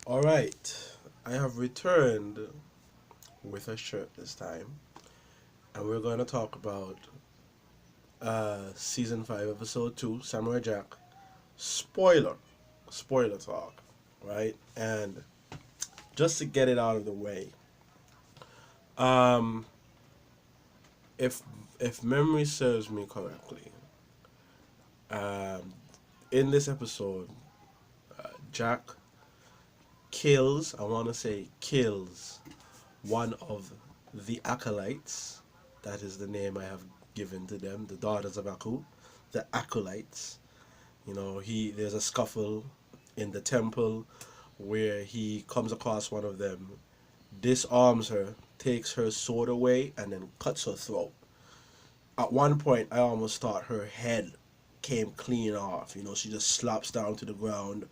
All right, I have returned with a shirt this time, and we're going to talk about season 5, episode 2, Samurai Jack. Spoiler, spoiler talk, right? And just to get it out of the way, um, if if memory serves me correctly, um, in this episode, Jack kills. I want to say kills one of the acolytes. That is the name I have given to them, the daughters of Aku, the acolytes. He there's a scuffle in the temple where he comes across one of them, disarms her, takes her sword away, and then cuts her throat. At one point, I almost thought her head came clean off. She just slaps down to the ground,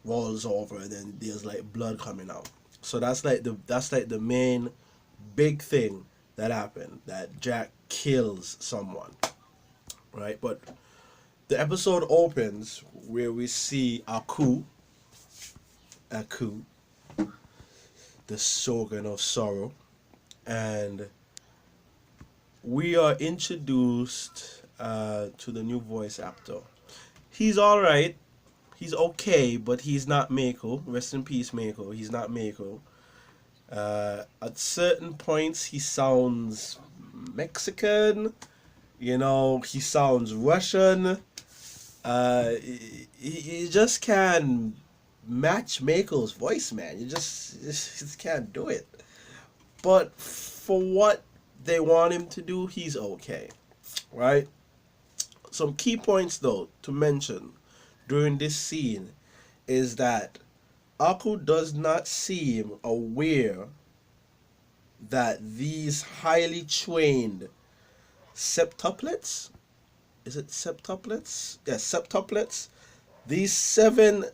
rolls over, and then there's like blood coming out. So that's like the main big thing that happened. That Jack kills someone, right? But the episode opens where we see Aku, the Shogun of Sorrow, and we are introduced to the new voice actor. He's all right. He's okay, but he's not Mako. Rest in peace, Mako. He's not Mako. At certain points, he sounds Mexican. He sounds Russian. You just can't match Mako's voice, man. You just can't do it. But for what they want him to do, he's okay, right? Some key points though to mention during this scene is that Aku does not seem aware that these highly trained septuplets, is it septuplets? Yes, septuplets. These seven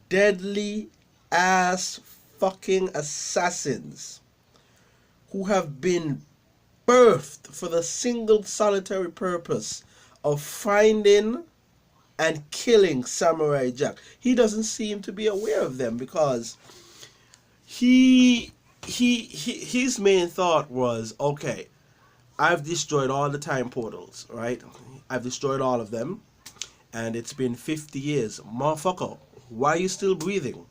deadly ass fucking assassins who have been birthed for the single solitary purpose of finding and killing Samurai Jack. He doesn't seem to be aware of them because his main thought was, okay, I've destroyed all the time portals, right? I've destroyed all of them, and it's been 50 years. Motherfucker, why are you still breathing?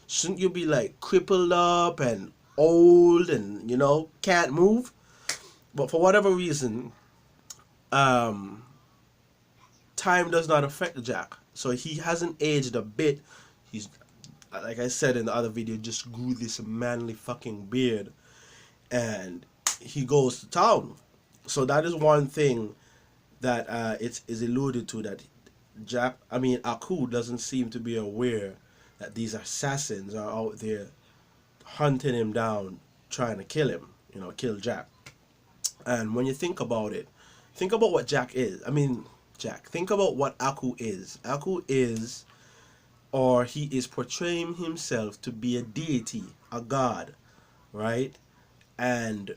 Shouldn't you be like crippled up and old and can't move? But for whatever reason, um, time does not affect Jack. So he hasn't aged a bit. He's, like I said in the other video, just grew this manly fucking beard, and he goes to town. So that is one thing that it is alluded to, that Aku doesn't seem to be aware that these assassins are out there hunting him down, trying to kill him, kill Jack. And when you think about it, think about what Jack is. Think about what Aku is. Aku is, or he is portraying himself to be a deity, a god, right? And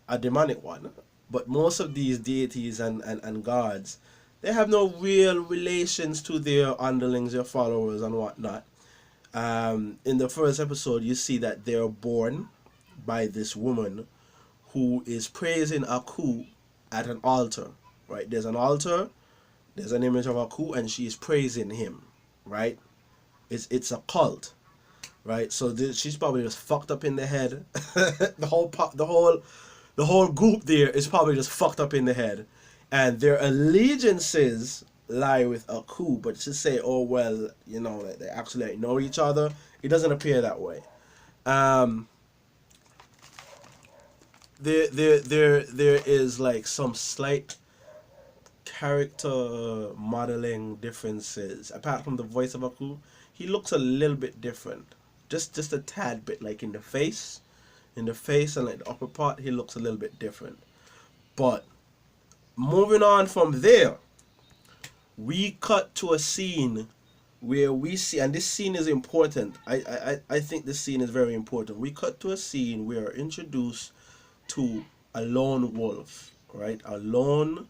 a demonic one. But most of these deities and gods, they have no real relations to their underlings, their followers, and whatnot. In the first episode, you see that they're born by this woman who is praising Aku at an altar, right? There's an altar, there's an image of Aku, and she is praising him, right? It's a cult, right? So she's probably just fucked up in the head. The whole group there is probably just fucked up in the head, and their allegiances lie with Aku. But to say, oh well, they actually know each other, it doesn't appear that way. There is like some slight character modeling differences. Apart from the voice of Aku, he looks a little bit different, just a tad bit, like in the face and like the upper part, he looks a little bit different. But moving on from there, we cut to a scene where we see, and this scene is important. I think this scene is very important. We cut to a scene where we're introduced to a lone wolf, right? A lone,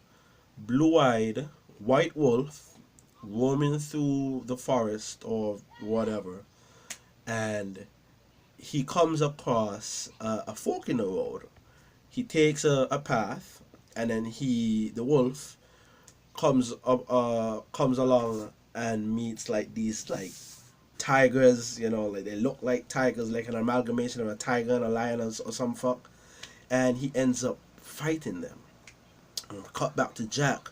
blue-eyed, white wolf roaming through the forest or whatever. and he comes across a fork in the road. He takes a path, and then the wolf comes along and meets like these like tigers, like they look like tigers, like an amalgamation of a tiger and a lion or some fuck, and he ends up fighting them. And cut back to Jack.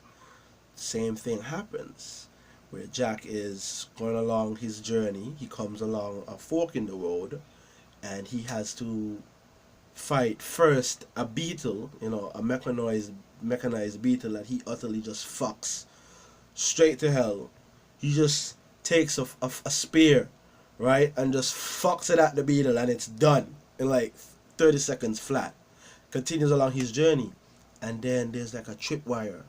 Same thing happens, where Jack is going along his journey. He comes along a fork in the road, and he has to fight first a beetle, a mechanized beetle that he utterly just fucks straight to hell. He just takes a spear, right, and just fucks it at the beetle, and it's done in like 30 seconds flat. Continues along his journey, and then there's like a tripwire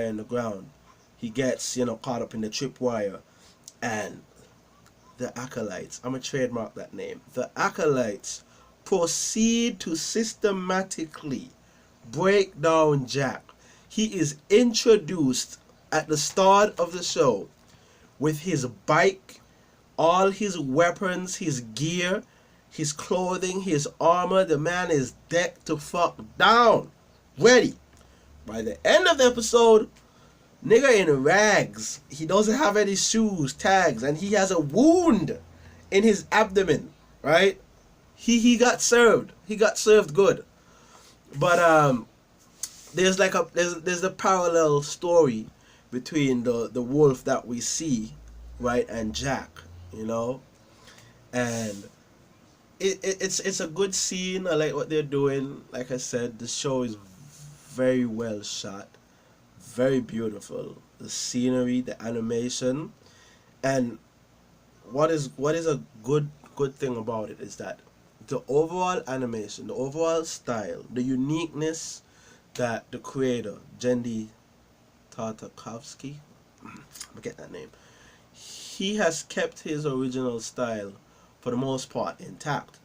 in the ground. He gets, caught up in the tripwire, and the acolytes, I'm gonna trademark that name, the acolytes proceed to systematically break down Jack. He is introduced at the start of the show with his bike, all his weapons, his gear, his clothing, his armor. The man is decked to fuck down, ready. By the end of the episode, nigga in rags. He doesn't have any shoes, tags, and he has a wound in his abdomen, right? He got served. He got served good. But there's like there's a parallel story between the wolf that we see, right, and Jack, and it's a good scene. I like what they're doing. Like I said, the show is very well shot, very beautiful. The scenery, the animation, and what is a good thing about it is that the overall animation, the overall style, the uniqueness that the creator, Jendi Tartakovsky, I get that name, he has kept his original style for the most part intact.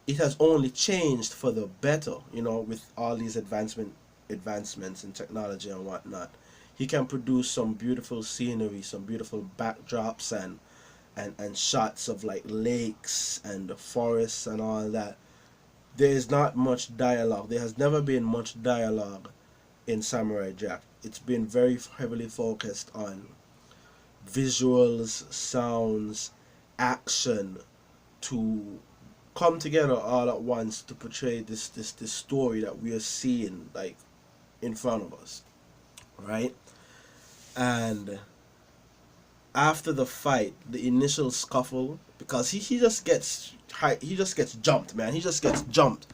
It has only changed for the better, with all these advancements in technology and whatnot. He can produce some beautiful scenery, some beautiful backdrops and shots of like lakes and the forests and all that. There is not much dialogue. There has never been much dialogue in Samurai Jack. It's been very heavily focused on visuals, sounds, action to come together all at once to portray this story that we are seeing like in front of us, right? And after the fight, the initial scuffle, because he just gets jumped, man. He just gets jumped.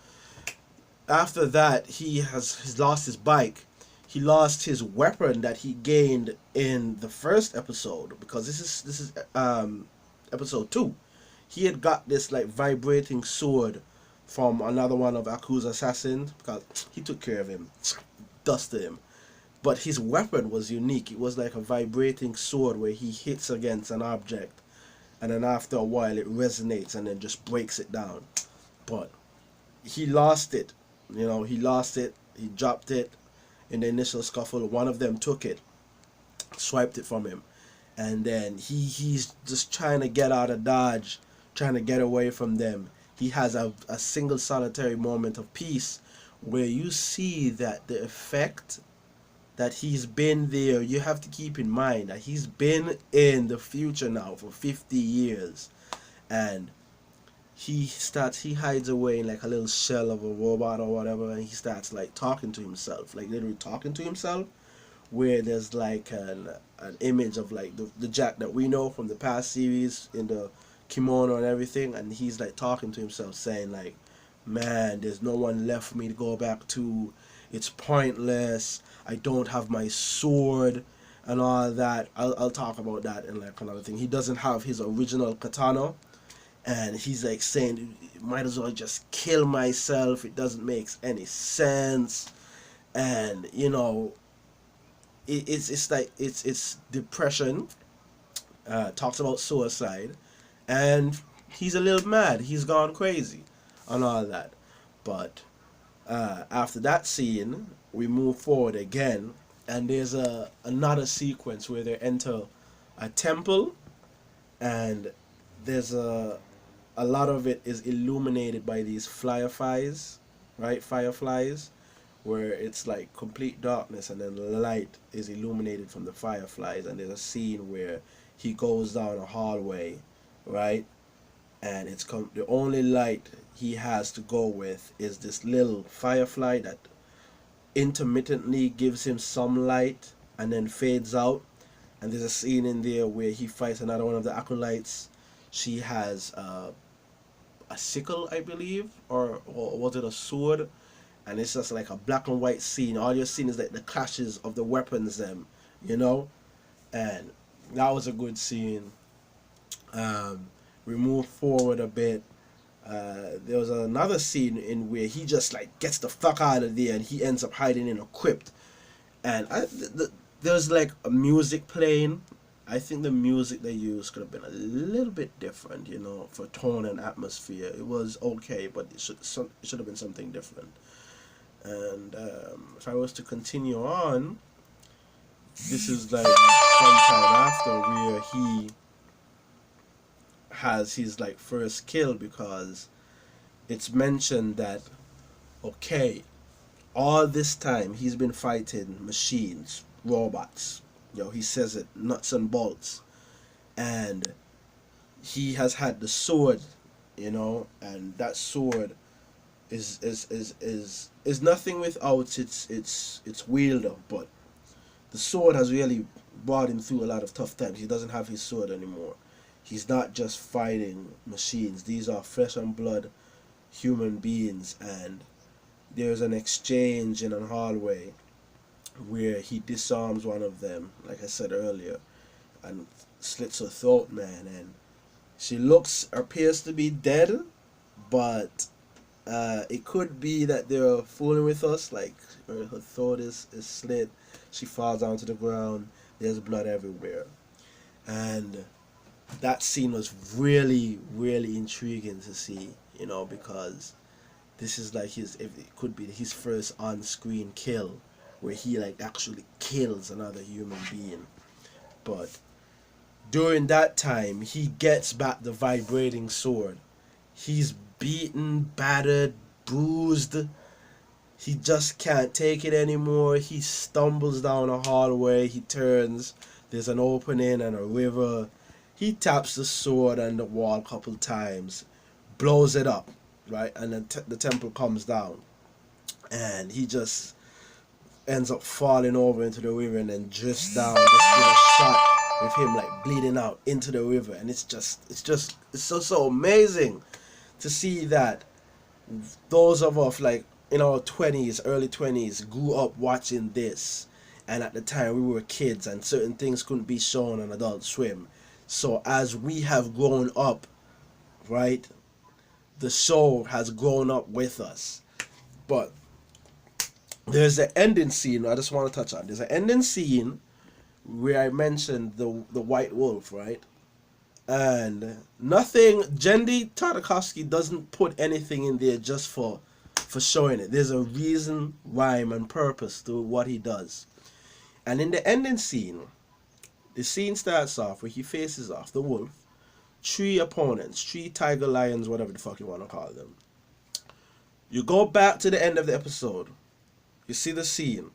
After that, he's lost his bike. He lost his weapon that he gained in the first episode, because this is episode 2. He had got this like vibrating sword from another one of Aku's assassins, because he took care of him, dusted him. But his weapon was unique. It was like a vibrating sword where he hits against an object, and then after a while it resonates and then just breaks it down. But he lost it. He lost it. He dropped it in the initial scuffle. One of them took it, swiped it from him, and then he's just trying to get out of Dodge, trying to get away from them. He has a single solitary moment of peace where you see that the effect that he's been there. You have to keep in mind that he's been in the future now for 50 years, and he hides away in like a little shell of a robot or whatever, and he starts like talking to himself, like literally talking to himself, where there's like an image of like the Jack that we know from the past series in the kimono and everything, and he's like talking to himself saying like, man, there's no one left for me to go back to. It's pointless. I don't have my sword and all that. I'll talk about that in like another thing. He doesn't have his original katana, and he's like saying, might as well just kill myself. It doesn't make any sense. And it's depression. Talks about suicide, and he's a little mad. He's gone crazy and all that. But after that scene, we move forward again, and there's another sequence where they enter a temple, and there's a a lot of it is illuminated by these fireflies, right? Fireflies, where it's like complete darkness and then the light is illuminated from the fireflies. And there's a scene where he goes down a hallway, right? And the only light he has to go with is this little firefly that intermittently gives him some light and then fades out. And there's a scene in there where he fights another one of the acolytes. She has a sickle, I believe, or was it a sword? And it's just like a black and white scene. All you're seeing is like the clashes of the weapons, them, you know. And that was a good scene. We move forward a bit. There was another scene in where he just like gets the fuck out of there and he ends up hiding in a crypt. And there's like a music playing. I think the music they used could have been a little bit different, you know, for tone and atmosphere. It was okay, but it should have been something different. And if I was to continue on, this is like sometime after where he has his like first kill, because it's mentioned that, okay, all this time he's been fighting machines, robots, he says it, nuts and bolts, and he has had the sword, and that sword is nothing without its wielder. But the sword has really brought him through a lot of tough times. He doesn't have his sword anymore. He's not just fighting machines. These are flesh and blood human beings. And there's an exchange in a hallway where he disarms one of them, like I said earlier, and slits her throat, man. And she appears to be dead, but it could be that they're fooling with us. Like, her throat is slit, she falls down to the ground, there's blood everywhere. And that scene was really, really intriguing to see, because this is like it could be his first on-screen kill, where he like actually kills another human being. But during that time, he gets back the vibrating sword. He's beaten, battered, bruised. He just can't take it anymore. He stumbles down a hallway. He turns. There's an opening and a river. He taps the sword on the wall a couple times, blows it up, right? And then the temple comes down. And he just ends up falling over into the river and then drifts down. Just get a shot with him like bleeding out into the river. And it's so amazing to see that those of us like in our 20s, early 20s, grew up watching this, and at the time we were kids and certain things couldn't be shown on Adult Swim. So as we have grown up, right, the show has grown up with us. But there's an ending scene I just want to touch on. There's an ending scene where I mentioned the white wolf, right? And Jendi Tartakovsky doesn't put anything in there just for showing it. There's a reason, rhyme, and purpose to what he does. And in the ending scene, the scene starts off where he faces off the wolf, 3 opponents, 3 tiger lions, whatever the fuck you want to call them. You go back to the end of the episode, you see the scene.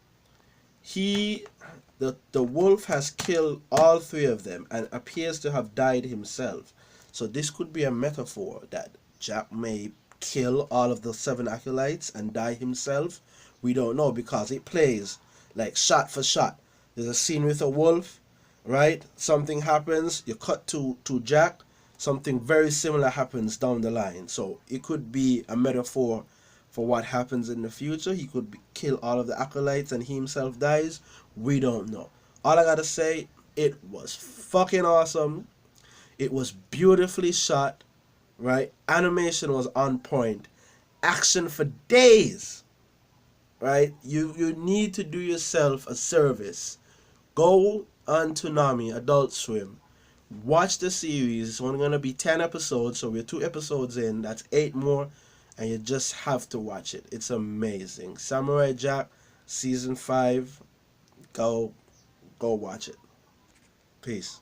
The wolf has killed all 3 of them and appears to have died himself. So this could be a metaphor that Jack may kill all of the 7 acolytes and die himself. We don't know, because it plays like shot for shot. There's a scene with a wolf, right? Something happens, you cut to Jack, something very similar happens down the line. So it could be a metaphor for what happens in the future. He could kill all of the acolytes and he himself dies. We don't know. All I gotta say, it was fucking awesome. It was beautifully shot, right? Animation was on point. Action for days, right? You need to do yourself a service. Go on Toonami, Adult Swim. Watch the series. It's only going to be 10 episodes, so we're 2 episodes in. That's 8 more, and you just have to watch it. It's amazing. Samurai Jack, Season 5. Go watch it. Peace.